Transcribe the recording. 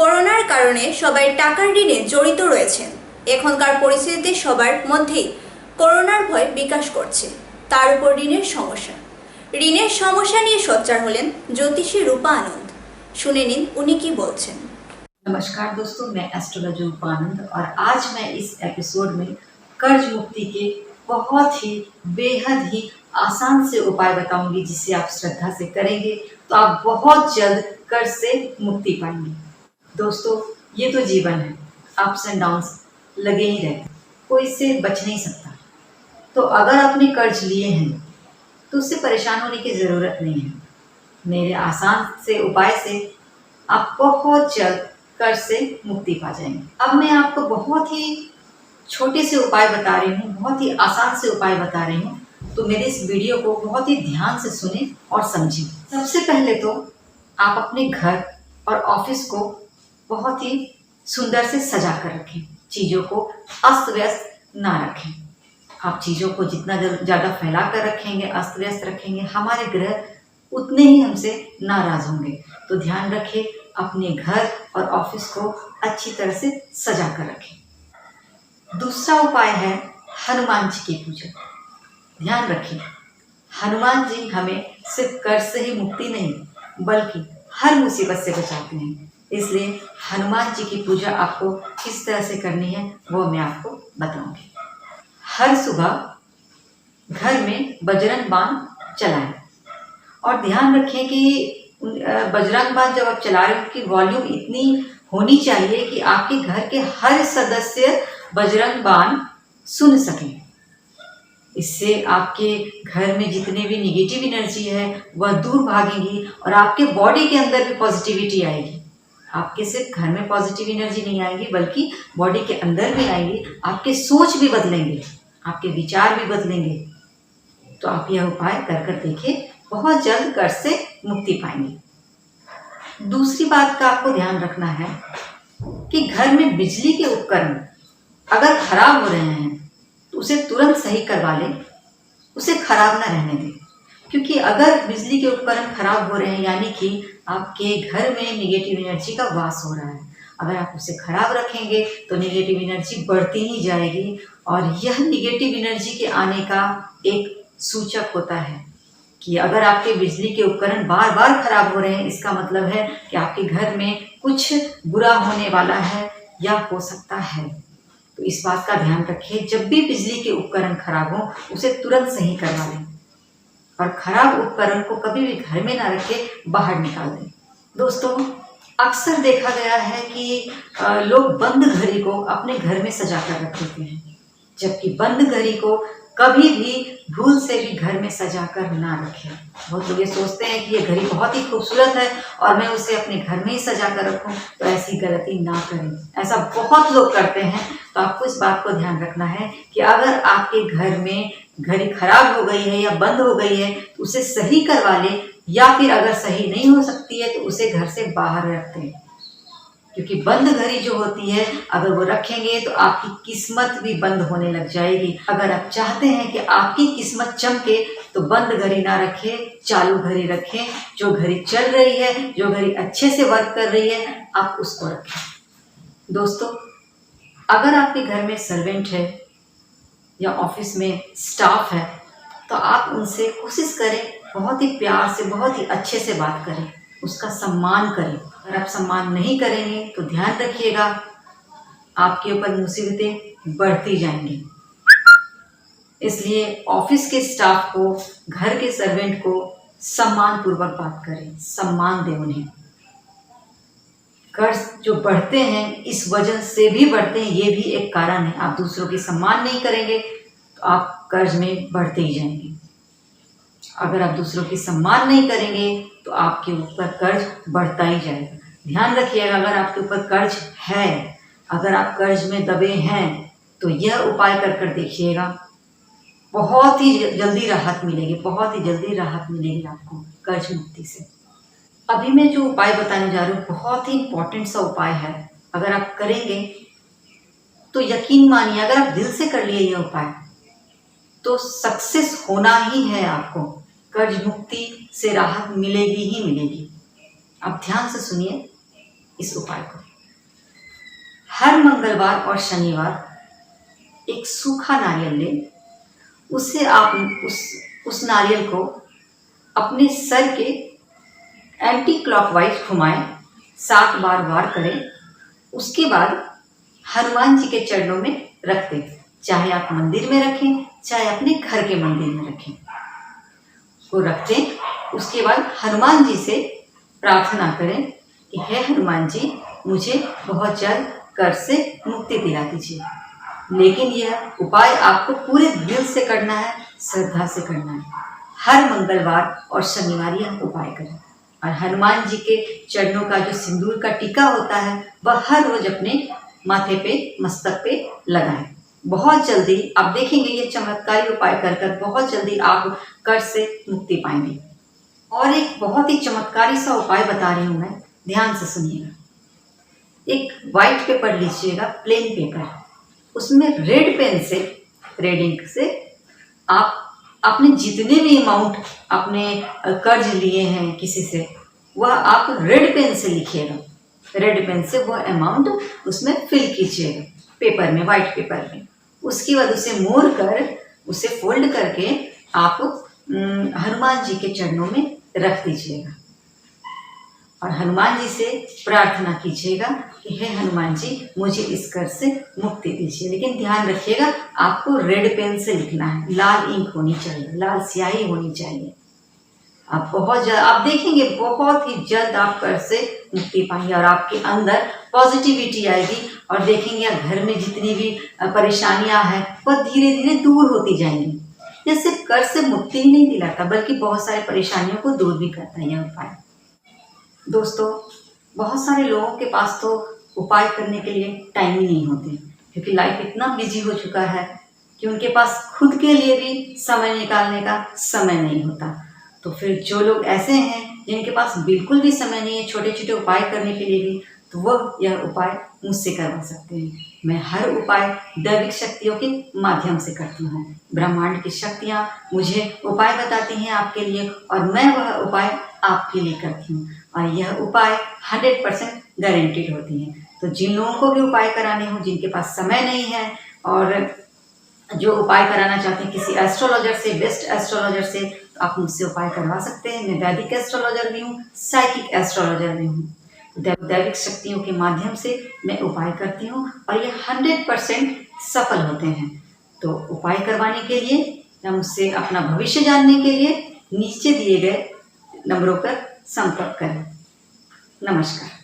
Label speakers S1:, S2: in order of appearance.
S1: করোনার কারণে সবাই টাকার ঋণে জড়িত রয়েছেন। এখনকার পরিস্থিতিতে সবার মধ্যেই করোনার ভয় বিকাশ করছে, তার উপর ঋণের সমস্যা নিয়ে সোচ্চার হলেন জ্যোতিষী রূপा आनंद। শুনে নিন উনি কি বলছেন।
S2: नमस्कार दोस्तों, मैं एस्ट्रोलॉजर रूपा आनंद और आज मैं इस एपिसोड में कर्ज मुक्ति के बहुत ही बेहद ही आसान से उपाय बताऊंगी, जिसे आप श्रद्धा से करेंगे तो आप बहुत जल्द कर्ज से मुक्ति पाएंगे। दोस्तों, ये तो जीवन है, अप्स एंड डाउन्स लगे ही रहते, कोई इससे बच नहीं सकता। तो अगर आपने कर्ज लिए हैं तो उससे परेशान होने की ज़रूरत नहीं है। मेरे आसान से उपाय से आप बहुत जल्द कर्ज से मुक्ति पा जाएंगे। अब मैं आपको बहुत ही छोटे से उपाय बता रही हूँ, बहुत ही आसान से उपाय बता रही हूँ, तो मेरे इस वीडियो को बहुत ही ध्यान से सुने और समझें। सबसे पहले तो आप अपने घर और ऑफिस को बहुत ही सुंदर से सजा कर रखें, चीज़ों को अस्त व्यस्त ना रखें। आप चीज़ों को जितना ज़्यादा फैला कर रखेंगे, अस्त व्यस्त रखेंगे, हमारे ग्रह उतने ही हमसे नाराज होंगे। तो ध्यान रखें, अपने घर और ऑफिस को अच्छी तरह से सजा कर रखें। दूसरा उपाय है हनुमान जी की पूजा। ध्यान रखें, हनुमान जी हमें सिर्फ कर्ज से ही मुक्ति नहीं बल्कि हर मुसीबत से बचाते हैं। इसलिए हनुमान जी की पूजा आपको किस तरह से करनी है वो मैं आपको बताऊंगी। हर सुबह घर में बजरंग बाण चलाएं और ध्यान रखें कि बजरंग बाण जब आप चला रहे हैं उनकी वॉल्यूम इतनी होनी चाहिए कि आपके घर के हर सदस्य बजरंग बाण सुन सकें। इससे आपके घर में जितने भी निगेटिव एनर्जी है वह दूर भागेगी और आपके बॉडी के अंदर भी पॉजिटिविटी आएगी। आपके सिर्फ घर में पॉजिटिव एनर्जी नहीं आएगी बल्कि बॉडी के अंदर भी आएगी। आपके सोच भी बदलेंगे, आपके विचार भी बदलेंगे। तो आप यह उपाय कर देखिए, बहुत जल्द कर्ज से मुक्ति पाएंगे। दूसरी बात का आपको ध्यान रखना है कि घर में बिजली के उपकरण अगर खराब हो रहे हैं तो उसे तुरंत सही करवा लें, उसे खराब ना रहने दें। क्योंकि अगर बिजली के उपकरण खराब हो रहे हैं यानी कि आपके घर में निगेटिव एनर्जी का वास हो रहा है। अगर आप उसे खराब रखेंगे तो निगेटिव एनर्जी बढ़ती ही जाएगी और यह निगेटिव एनर्जी के आने का एक सूचक होता है कि अगर आपके बिजली के उपकरण बार बार खराब हो रहे हैं, इसका मतलब है कि आपके घर में कुछ बुरा होने वाला है या हो सकता है। तो इस बात का ध्यान रखिए, जब भी बिजली के उपकरण खराब हो उसे तुरंत सही करवा लें और खराब उपकरण को कभी भी घर में ना रखें, बाहर निकाल दें। दोस्तों, अक्सर देखा गया है कि लोग बंद घड़ी को अपने घर में सजा कर रख देते हैं, जबकि बंद घड़ी को कभी भी भूल से भी घर में सजा कर ना रखें। बहुत लोग ये सोचते हैं कि ये घड़ी बहुत ही खूबसूरत है और मैं उसे अपने घर में ही सजा कर रखूं, तो ऐसी गलती ना करें। ऐसा बहुत लोग करते हैं। तो आपको इस बात को ध्यान रखना है कि अगर आपके घर में घड़ी खराब हो गई है या बंद हो गई है तो उसे सही करवा लें, या फिर अगर सही नहीं हो सकती है तो उसे घर से बाहर रख दें। क्योंकि बंद घड़ी जो होती है अगर वो रखेंगे तो आपकी किस्मत भी बंद होने लग जाएगी। अगर आप चाहते हैं कि आपकी किस्मत चमके तो बंद घड़ी ना रखें, चालू घड़ी रखें। जो घड़ी चल रही है, जो घड़ी अच्छे से वर्क कर रही है, आप उसको रखें। दोस्तों, अगर आपके घर में सर्वेंट है या ऑफिस में स्टाफ है तो आप उनसे कोशिश करें, बहुत ही प्यार से, बहुत ही अच्छे से बात करें, उसका सम्मान करें। अगर आप सम्मान नहीं करेंगे तो ध्यान रखिएगा आपके ऊपर मुसीबतें बढ़ती जाएंगी। इसलिए ऑफिस के स्टाफ को, घर के सर्वेंट को सम्मान पूर्वक बात करें, सम्मान दें उन्हें। कर्ज जो बढ़ते हैं इस वजह से भी बढ़ते हैं, ये भी एक कारण है। आप दूसरों की सम्मान नहीं करेंगे तो आप कर्ज में बढ़ते ही जाएंगे। अगर आप दूसरों की सम्मान नहीं करेंगे तो आपके ऊपर कर्ज बढ़ता ही जाएगा। ध्यान रखिएगा, अगर आपके ऊपर कर्ज है, अगर आप कर्ज में दबे हैं तो यह उपाय कर देखिएगा, बहुत ही जल्दी राहत मिलेगी, बहुत ही जल्दी राहत मिलेगी आपको कर्ज मुक्ति से। अभी मैं जो उपाय बताने जा रही हूँ बहुत ही इंपॉर्टेंट सा उपाय है। अगर आप करेंगे तो यकीन मानिए, अगर आप दिल से कर लिए यह उपाय तो सक्सेस होना ही है। आपको कर्ज मुक्ति से राहत मिलेगी ही मिलेगी। आप ध्यान से सुनिए इस उपाय को। हर मंगलवार और शनिवार एक सूखा नारियल लें, उससे आप उस नारियल को अपने सर के एंटी क्लॉकवाइज घुमाएं, 7 बार वार करें। उसके बाद हनुमान जी के चरणों में रख दें, चाहे आप मंदिर में रखें, चाहे अपने घर के मंदिर में रखें, को रख दें। उसके बाद हनुमान जी से प्रार्थना करें कि हे हनुमान जी, मुझे बहुत जल्द कर्ज से मुक्ति दिला दीजिए। लेकिन यह उपाय आपको पूरे दिल से करना है, श्रद्धा से करना है। हर मंगलवार और शनिवार यह उपाय करें और हनुमान जी के चरणों का जो सिंदूर का टीका होता है वह हर रोज अपने माथे पे, मस्तक पे लगाएं। बहुत जल्दी आप देखेंगे ये चमत्कारी उपाय कर बहुत जल्दी आप कर्ज से मुक्ति पाएंगे। और एक बहुत ही चमत्कारी सा उपाय बता रही हूं मैं, ध्यान से सुनिएगा। एक व्हाइट पेपर लीजिएगा, प्लेन पेपर, उसमें रेड पेन से, रेड इंक से आप अपने जितने भी अमाउंट अपने कर्ज लिए हैं किसी से, वह आप रेड पेन से लिखिएगा। रेड पेन से वह अमाउंट उसमें फिल कीजिएगा पेपर में, व्हाइट पेपर में। उसके बाद उसे मोड़ कर, उसे फोल्ड करके आप हनुमान जी के चरणों में रख दीजिएगा और हनुमान जी से प्रार्थना कीजिएगा कि हे हनुमान जी, मुझे इस कर्ज से मुक्ति दीजिए। लेकिन ध्यान रखिएगा, आपको रेड पेन से लिखना है, लाल इंक होनी चाहिए, लाल स्याही होनी चाहिए। आप देखेंगे बहुत ही जल्द आप कर्ज से मुक्ति पाएंगे और आपके अंदर पॉजिटिविटी आएगी और देखेंगे घर में जितनी भी परेशानियां हैं वह धीरे धीरे दूर होती जाएंगी। यह सिर्फ कर्ज से मुक्ति ही नहीं दिलाता बल्कि बहुत सारी परेशानियों को दूर भी करता है यह उपाय। दोस्तों, बहुत सारे लोगों के पास तो उपाय करने के लिए टाइम ही नहीं होते, क्योंकि लाइफ इतना बिजी हो चुका है कि उनके पास खुद के लिए भी समय निकालने का समय नहीं होता। तो फिर जो लोग ऐसे हैं जिनके पास बिल्कुल भी समय नहीं है छोटे छोटे उपाय करने के लिए भी, तो वह यह उपाय मुझसे करवा सकते हैं। मैं हर उपाय दैविक शक्तियों के माध्यम से करती हूँ। ब्रह्मांड की शक्तियाँ मुझे उपाय बताती हैं आपके लिए और मैं वह उपाय आपके लिए करती हूँ और यह उपाय 100% गारंटीड होती हैं। तो जिन लोगों को भी उपाय कराने हो, जिनके पास समय नहीं है और जो उपाय कराना चाहते हैं किसी एस्ट्रोलॉजर से, बेस्ट एस्ट्रोलॉजर से, तो आप मुझसे उपाय करवा सकते हैं। मैं वैदिक एस्ट्रोलॉजर भी हूँ, साइकिक एस्ट्रोलॉजर भी हूँ। दैविक शक्तियों के माध्यम से मैं उपाय करती हूँ और ये 100% सफल होते हैं। तो उपाय करवाने के लिए या मुझसे अपना भविष्य जानने के लिए नीचे दिए गए नंबरों पर संपर्क करें। नमस्कार।